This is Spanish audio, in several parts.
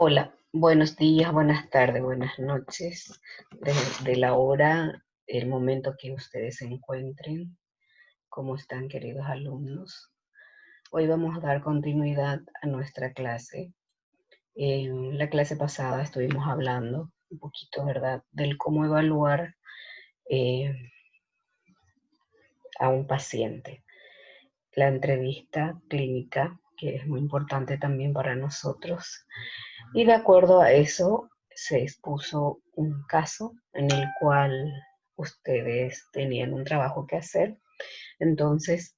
Hola, buenos días, buenas tardes, buenas noches, de la hora, el momento que ustedes se encuentren. ¿Cómo están, queridos alumnos? Hoy vamos a dar continuidad a nuestra clase. En la clase pasada estuvimos hablando un poquito, ¿verdad?, del cómo evaluar eh, a un paciente. La entrevista clínica, que es muy importante también para nosotros. Y de acuerdo a eso, se expuso un caso en el cual ustedes tenían un trabajo que hacer. Entonces,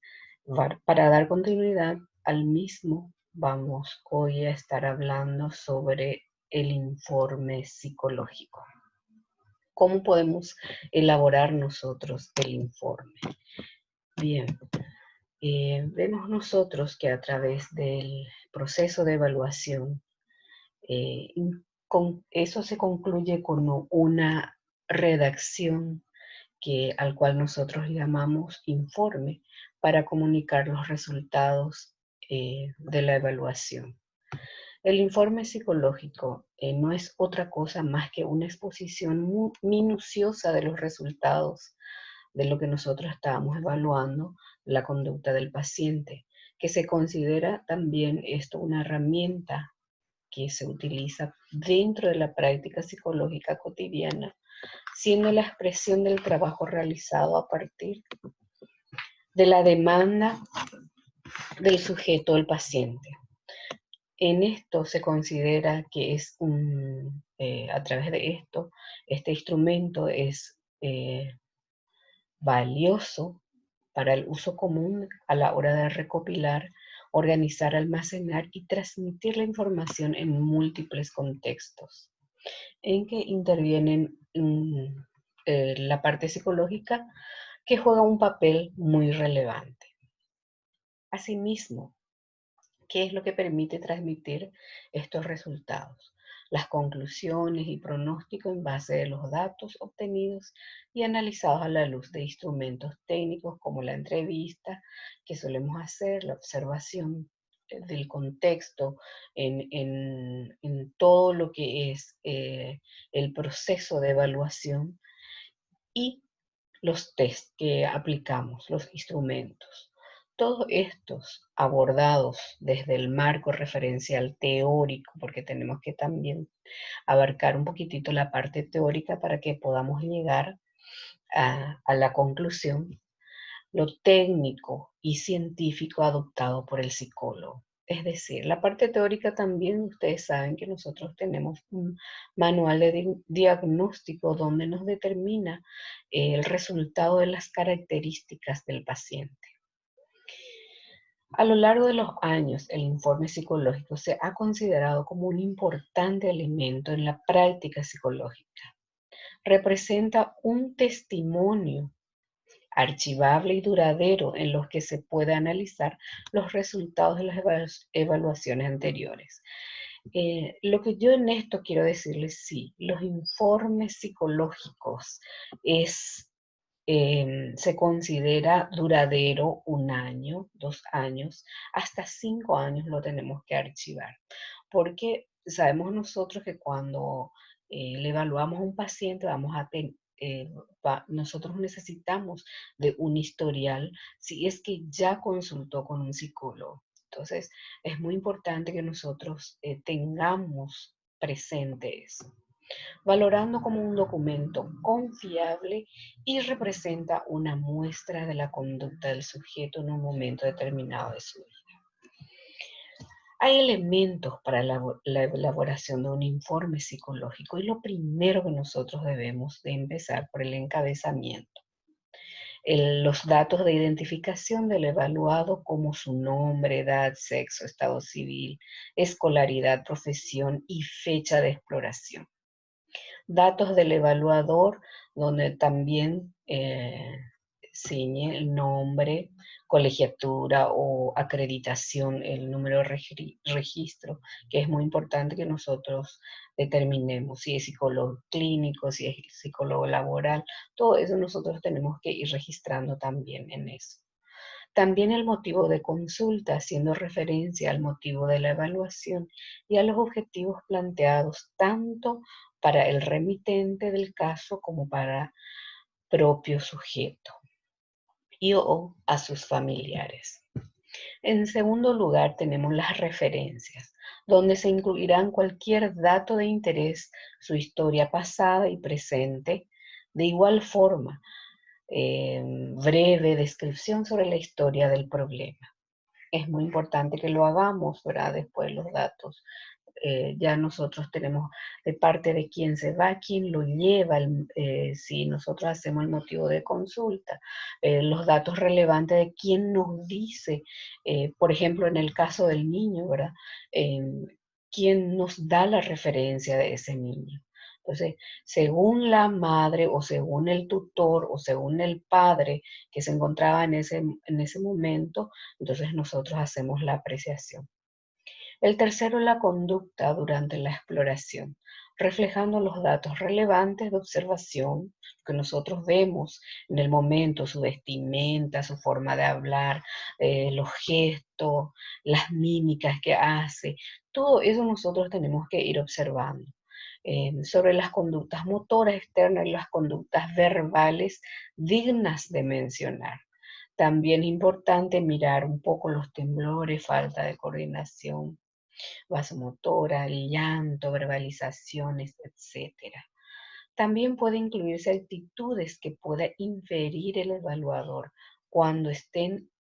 para dar continuidad al mismo, vamos hoy a estar hablando sobre el informe psicológico. ¿Cómo podemos elaborar nosotros el informe? Bien, vemos nosotros que a través del proceso de evaluación, eh, con eso se concluye con una redacción al cual nosotros llamamos informe para comunicar los resultados de la evaluación. El informe psicológico no es otra cosa más que una exposición muy minuciosa de los resultados de lo que nosotros estábamos evaluando, la conducta del paciente, que se considera también esto una herramienta que se utiliza dentro de la práctica psicológica cotidiana, siendo la expresión del trabajo realizado a partir de la demanda del sujeto, el paciente. En esto se considera que a través de esto, este instrumento es valioso para el uso común a la hora de recopilar, organizar, almacenar y transmitir la información en múltiples contextos, en que intervienen la parte psicológica, que juega un papel muy relevante. Asimismo, ¿qué es lo que permite transmitir estos resultados? Las conclusiones y pronósticos en base de los datos obtenidos y analizados a la luz de instrumentos técnicos como la entrevista que solemos hacer, la observación del contexto en todo lo que es el proceso de evaluación, y los test que aplicamos, los instrumentos. Todos estos abordados desde el marco referencial teórico, porque tenemos que también abarcar un poquitito la parte teórica para que podamos llegar a la conclusión, lo técnico y científico adoptado por el psicólogo. Es decir, la parte teórica también, ustedes saben que nosotros tenemos un manual de diagnóstico donde nos determina el resultado de las características del paciente. A lo largo de los años, el informe psicológico se ha considerado como un importante elemento en la práctica psicológica. Representa un testimonio archivable y duradero en los que se puede analizar los resultados de las evaluaciones anteriores. Lo que yo en esto quiero decirles, sí, los informes psicológicos se considera duradero 1 año, 2 años, hasta 5 años lo tenemos que archivar, porque sabemos nosotros que cuando le evaluamos a un paciente nosotros necesitamos de un historial si es que ya consultó con un psicólogo. Entonces, es muy importante que nosotros tengamos presente eso, valorando como un documento confiable y representa una muestra de la conducta del sujeto en un momento determinado de su vida. Hay elementos para la elaboración de un informe psicológico, y lo primero que nosotros debemos de empezar por el encabezamiento. Los datos de identificación del evaluado, como su nombre, edad, sexo, estado civil, escolaridad, profesión y fecha de exploración. Datos del evaluador, donde también ciñe el nombre, colegiatura o acreditación, el número de registro, que es muy importante que nosotros determinemos si es psicólogo clínico, si es psicólogo laboral. Todo eso nosotros tenemos que ir registrando también en eso. También el motivo de consulta, haciendo referencia al motivo de la evaluación y a los objetivos planteados tanto para el remitente del caso como para propio sujeto y o a sus familiares. En segundo lugar, tenemos las referencias, donde se incluirán cualquier dato de interés, su historia pasada y presente. De igual forma, breve descripción sobre la historia del problema. Es muy importante que lo hagamos, ¿verdad? Después los datos. Ya nosotros tenemos de parte de quién se va, quién lo lleva, si nosotros hacemos el motivo de consulta, los datos relevantes de quién nos dice, por ejemplo, en el caso del niño, ¿verdad? Quién nos da la referencia de ese niño. Entonces, según la madre o según el tutor o según el padre que se encontraba en ese momento, entonces nosotros hacemos la apreciación. El tercero, la conducta durante la exploración, reflejando los datos relevantes de observación que nosotros vemos en el momento, su vestimenta, su forma de hablar, los gestos, las mímicas que hace, todo eso nosotros tenemos que ir observando. Sobre las conductas motoras externas y las conductas verbales dignas de mencionar. También es importante mirar un poco los temblores, falta de coordinación vasomotora, llanto, verbalizaciones, etc. También puede incluirse actitudes que pueda inferir el evaluador cuando estén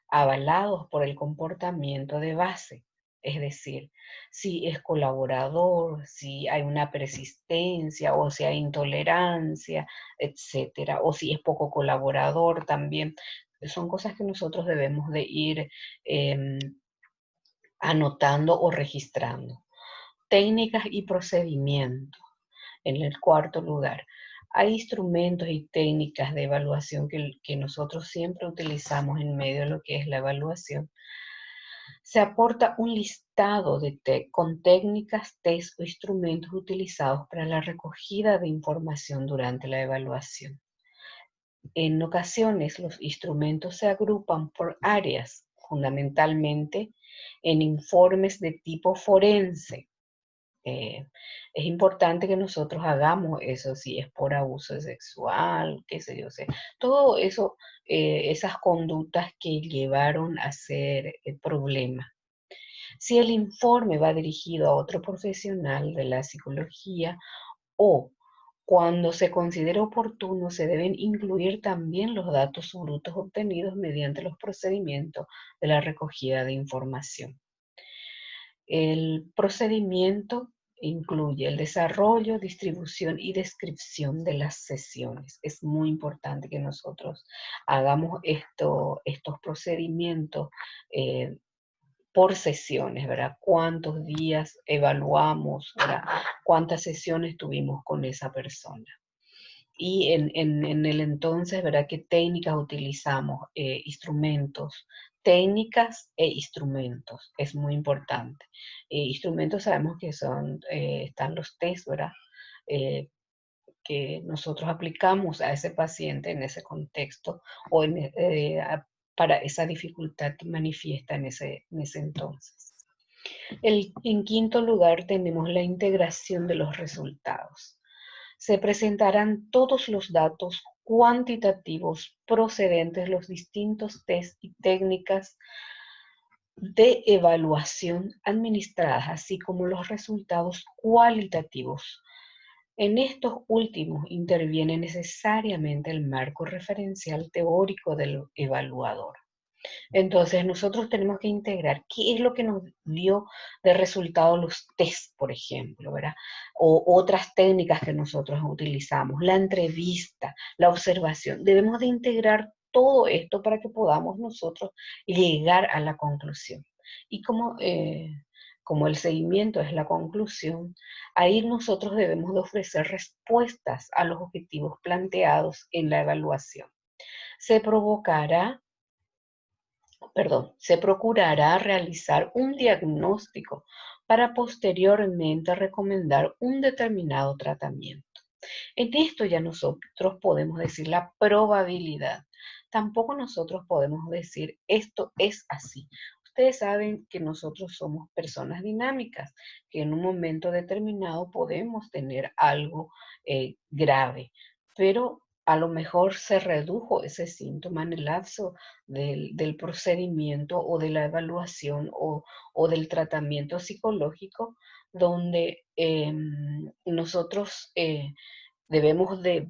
avalados por el comportamiento de base. Es decir, si es colaborador, si hay una persistencia o si hay intolerancia, etcétera, o si es poco colaborador también. Son cosas que nosotros debemos de ir anotando o registrando. Técnicas y procedimientos. En el cuarto lugar, hay instrumentos y técnicas de evaluación que nosotros siempre utilizamos en medio de lo que es la evaluación. Se aporta un listado con técnicas, test o instrumentos utilizados para la recogida de información durante la evaluación. En ocasiones, los instrumentos se agrupan por áreas, fundamentalmente en informes de tipo forense. Es importante que nosotros hagamos eso, si es por abuso sexual, qué sé yo, todo eso, esas conductas que llevaron a ser el problema. Si el informe va dirigido a otro profesional de la psicología o cuando se considere oportuno, se deben incluir también los datos brutos obtenidos mediante los procedimientos de la recogida de información. El procedimiento incluye el desarrollo, distribución y descripción de las sesiones. Es muy importante que nosotros hagamos estos procedimientos por sesiones, ¿verdad? ¿Cuántos días evaluamos, ¿verdad? ¿Cuántas sesiones tuvimos con esa persona? Y en el entonces, ¿verdad? ¿Qué técnicas utilizamos? Instrumentos, técnicas e instrumentos, es muy importante. Instrumentos sabemos que están los test, ¿verdad? Que nosotros aplicamos a ese paciente en ese contexto o para esa dificultad que manifiesta en ese entonces. En quinto lugar tenemos la integración de los resultados. Se presentarán todos los datos cuantitativos procedentes de los distintos test y técnicas de evaluación administradas, así como los resultados cualitativos. En estos últimos interviene necesariamente el marco referencial teórico del evaluador. Entonces, nosotros tenemos que integrar qué es lo que nos dio de resultado los test, por ejemplo, ¿verdad? O otras técnicas que nosotros utilizamos, la entrevista, la observación. Debemos de integrar todo esto para que podamos nosotros llegar a la conclusión. Y como el seguimiento es la conclusión, ahí nosotros debemos de ofrecer respuestas a los objetivos planteados en la evaluación. Se procurará realizar un diagnóstico para posteriormente recomendar un determinado tratamiento. En esto ya nosotros podemos decir la probabilidad tampoco nosotros podemos decir esto es así. Ustedes saben que nosotros somos personas dinámicas, que en un momento determinado podemos tener algo grave, pero a lo mejor se redujo ese síntoma en el lapso del procedimiento o de la evaluación o del tratamiento psicológico, donde nosotros debemos de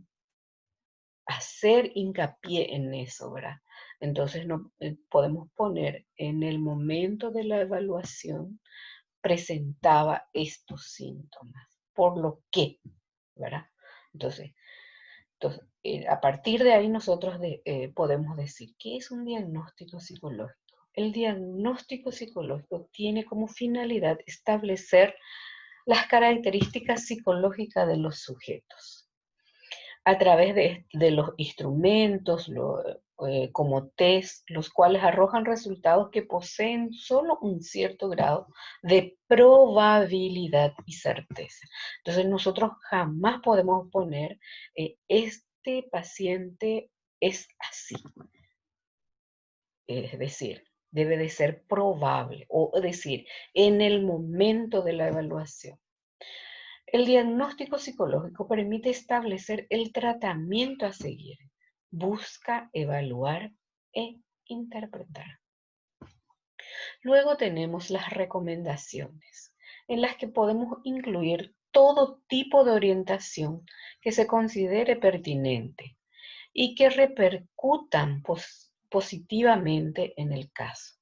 hacer hincapié en eso, ¿verdad? Entonces no podemos poner en el momento de la evaluación presentaba estos síntomas, por lo que, ¿verdad? Entonces, a partir de ahí nosotros podemos decir, ¿qué es un diagnóstico psicológico? El diagnóstico psicológico tiene como finalidad establecer las características psicológicas de los sujetos a través de los instrumentos, como test, los cuales arrojan resultados que poseen solo un cierto grado de probabilidad y certeza. Entonces nosotros jamás podemos poner, este paciente es así. Es decir, debe de ser probable, o decir, en el momento de la evaluación. El diagnóstico psicológico permite establecer el tratamiento a seguir. Busca evaluar e interpretar. Luego tenemos las recomendaciones, en las que podemos incluir todo tipo de orientación que se considere pertinente y que repercutan positivamente en el caso.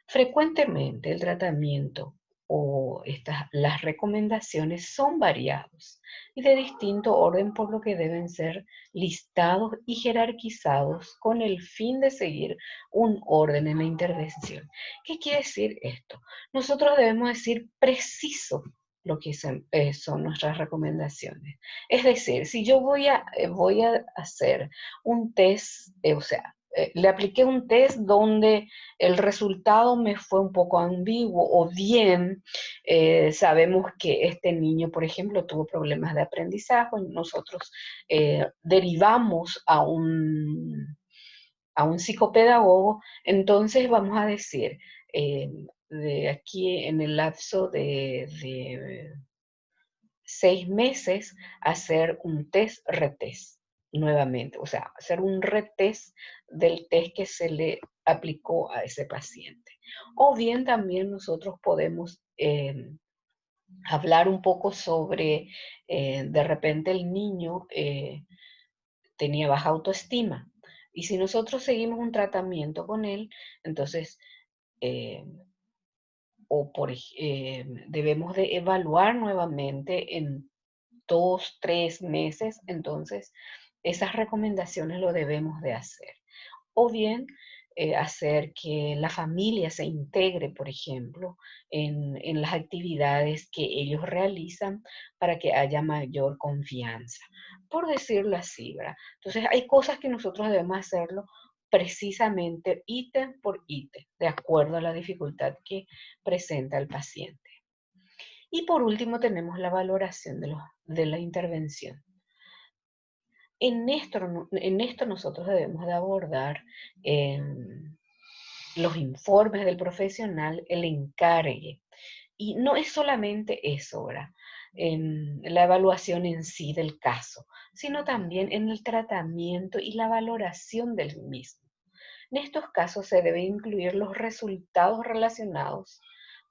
Frecuentemente el tratamiento o las recomendaciones son variados y de distinto orden, por lo que deben ser listados y jerarquizados con el fin de seguir un orden en la intervención. ¿Qué quiere decir esto? Nosotros debemos decir preciso lo que son nuestras recomendaciones. Es decir, si yo voy a hacer un test, o sea, le apliqué un test donde el resultado me fue un poco ambiguo, o bien sabemos que este niño, por ejemplo, tuvo problemas de aprendizaje, nosotros derivamos a un psicopedagogo, entonces vamos a decir, de aquí en el lapso de 6 meses, hacer un retest nuevamente, o sea, hacer un retest del test que se le aplicó a ese paciente. O bien también nosotros podemos hablar un poco sobre, de repente el niño tenía baja autoestima, y si nosotros seguimos un tratamiento con él, entonces eh, debemos de evaluar nuevamente en 2, 3 meses, entonces esas recomendaciones lo debemos de hacer. O bien hacer que la familia se integre, por ejemplo, en las actividades que ellos realizan para que haya mayor confianza, por decirlo así, ¿verdad? Entonces hay cosas que nosotros debemos hacerlo precisamente ítem por ítem, de acuerdo a la dificultad que presenta el paciente. Y por último tenemos la valoración de la intervención. En esto nosotros debemos de abordar los informes del profesional, el encargue. Y no es solamente eso, ¿verdad? En la evaluación en sí del caso, sino también en el tratamiento y la valoración del mismo. En estos casos se debe incluir los resultados relacionados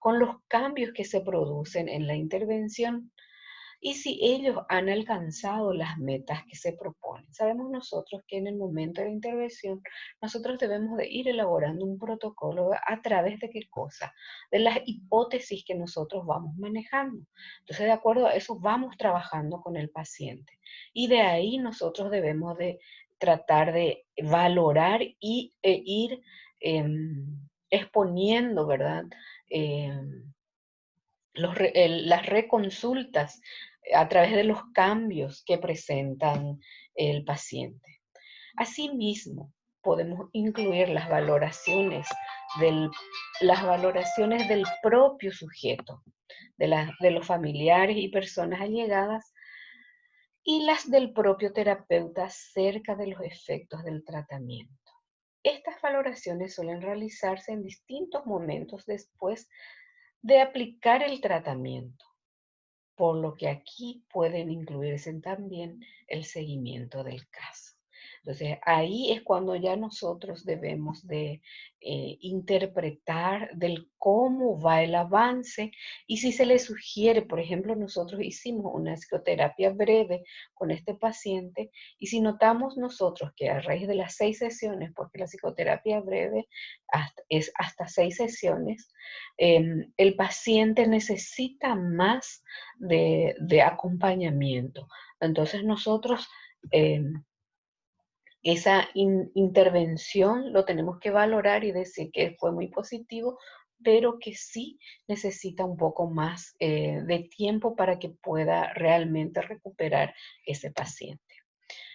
con los cambios que se producen en la intervención y si ellos han alcanzado las metas que se proponen. Sabemos nosotros que en el momento de la intervención nosotros debemos de ir elaborando un protocolo a través de qué cosa, de las hipótesis que nosotros vamos manejando. Entonces, de acuerdo a eso vamos trabajando con el paciente y de ahí nosotros debemos de tratar de valorar y ir exponiendo, ¿verdad? Las reconsultas a través de los cambios que presentan el paciente. Asimismo, podemos incluir las valoraciones del propio sujeto, de los familiares y personas allegadas y las del propio terapeuta acerca de los efectos del tratamiento. Estas valoraciones suelen realizarse en distintos momentos después de aplicar el tratamiento, por lo que aquí pueden incluirse también el seguimiento del caso. Entonces, ahí es cuando ya nosotros debemos de interpretar del cómo va el avance y si se le sugiere, por ejemplo, nosotros hicimos una psicoterapia breve con este paciente y si notamos nosotros que a raíz de las 6 sesiones, porque la psicoterapia breve es hasta 6 sesiones, el paciente necesita más de acompañamiento. Entonces nosotros esa intervención lo tenemos que valorar y decir que fue muy positivo, pero que sí necesita un poco más de tiempo para que pueda realmente recuperar ese paciente.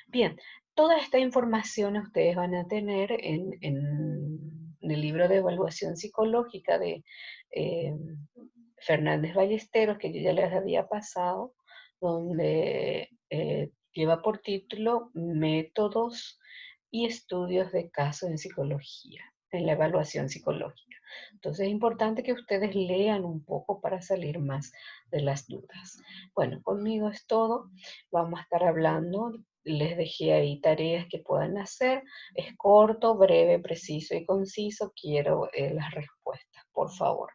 Bien, toda esta información ustedes van a tener en el libro de evaluación psicológica de eh, Fernández Ballesteros, que yo ya les había pasado, donde lleva por título Métodos y estudios de casos en psicología, en la evaluación psicológica. Entonces es importante que ustedes lean un poco para salir más de las dudas. Bueno, conmigo es todo. Vamos a estar hablando. Les dejé ahí tareas que puedan hacer. Es corto, breve, preciso y conciso. Quiero las respuestas, por favor.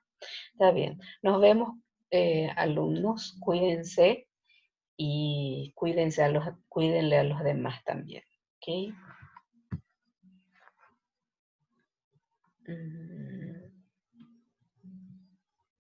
Está bien. Nos vemos, alumnos. Cuídense y cuídenle a los demás también. ¿Ok?